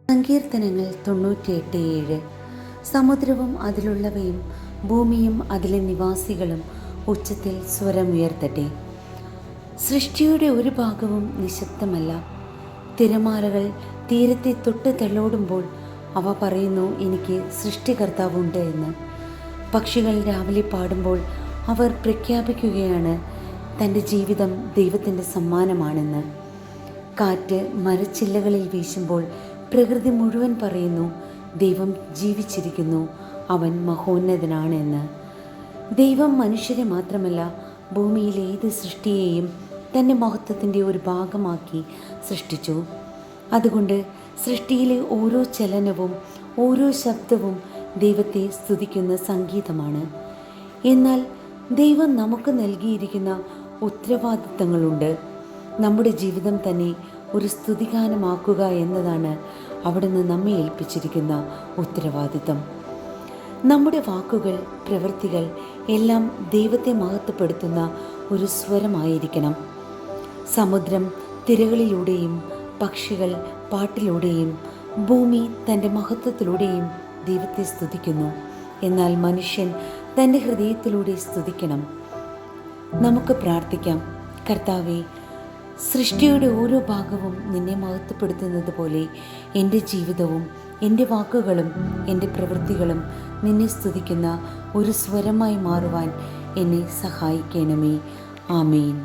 സങ്കീർത്തനങ്ങൾ 98:7. സമുദ്രവും അതിലുള്ളവയും ഭൂമിയും അതിലെ നിവാസികളും ഉച്ചത്തിൽ സ്വരമുയർത്തട്ടെ. സൃഷ്ടിയുടെ ഒരു ഭാഗവും നിശബ്ദമല്ല. തിരമാലകൾ തീരത്തെ തൊട്ട് തള്ളോടുമ്പോൾ അവ പറയുന്നു, എനിക്ക് സൃഷ്ടികർത്താവുണ്ട് എന്ന്. പക്ഷികൾ രാവിലെ പാടുമ്പോൾ അവർ പ്രഖ്യാപിക്കുകയാണ് തൻ്റെ ജീവിതം ദൈവത്തിൻ്റെ സമ്മാനമാണെന്ന്. കാറ്റ് മരച്ചില്ലകളിൽ വീശുമ്പോൾ പ്രകൃതി മുഴുവൻ പറയുന്നു, ദൈവം ജീവിച്ചിരിക്കുന്നു, അവൻ മഹോന്നതനാണ് എന്ന്. ദൈവം മനുഷ്യരെ മാത്രമല്ല, ഭൂമിയിലെ ഏത് സൃഷ്ടിയെയും തൻ്റെ മഹത്വത്തിൻ്റെ ഒരു ഭാഗമാക്കി സൃഷ്ടിച്ചു. അതുകൊണ്ട് സൃഷ്ടിയിലെ ഓരോ ചലനവും ഓരോ ശബ്ദവും ദൈവത്തെ സ്തുതിക്കുന്ന സംഗീതമാണ്. എന്നാൽ ദൈവം നമുക്ക് നൽകിയിരിക്കുന്ന ഉത്തരവാദിത്തങ്ങളുണ്ട്. നമ്മുടെ ജീവിതം തന്നെ ഒരു സ്തുതിഗാനമാക്കുക എന്നതാണ് അവിടുന്ന് നമ്മെ ഏൽപ്പിച്ചിരിക്കുന്ന ഉത്തരവാദിത്തം. നമ്മുടെ വാക്കുകൾ, പ്രവൃത്തികൾ എല്ലാം ദൈവത്തെ മഹത്വപ്പെടുത്തുന്ന ഒരു സ്വരമായിരിക്കണം. സമുദ്രം തിരകളിലൂടെയും പക്ഷികൾ പാട്ടിലൂടെയും ഭൂമി തൻ്റെ മഹത്വത്തിലൂടെയും ദൈവത്തെ സ്തുതിക്കുന്നു. എന്നാൽ മനുഷ്യൻ തൻ്റെ ഹൃദയത്തിലൂടെ സ്തുതിക്കണം. നമുക്ക് പ്രാർത്ഥിക്കാം. കർത്താവേ, സൃഷ്ടിയുടെ ഓരോ ഭാഗവും നിന്നെ മഹത്വപ്പെടുത്തുന്നത് പോലെ എൻ്റെ ജീവിതവും എൻ്റെ വാക്കുകളും എൻ്റെ പ്രവൃത്തികളും നിന്നെ സ്തുതിക്കുന്ന ഒരു സ്വരമായി മാറുവാൻ എന്നെ സഹായിക്കണമേ. ആമേൻ.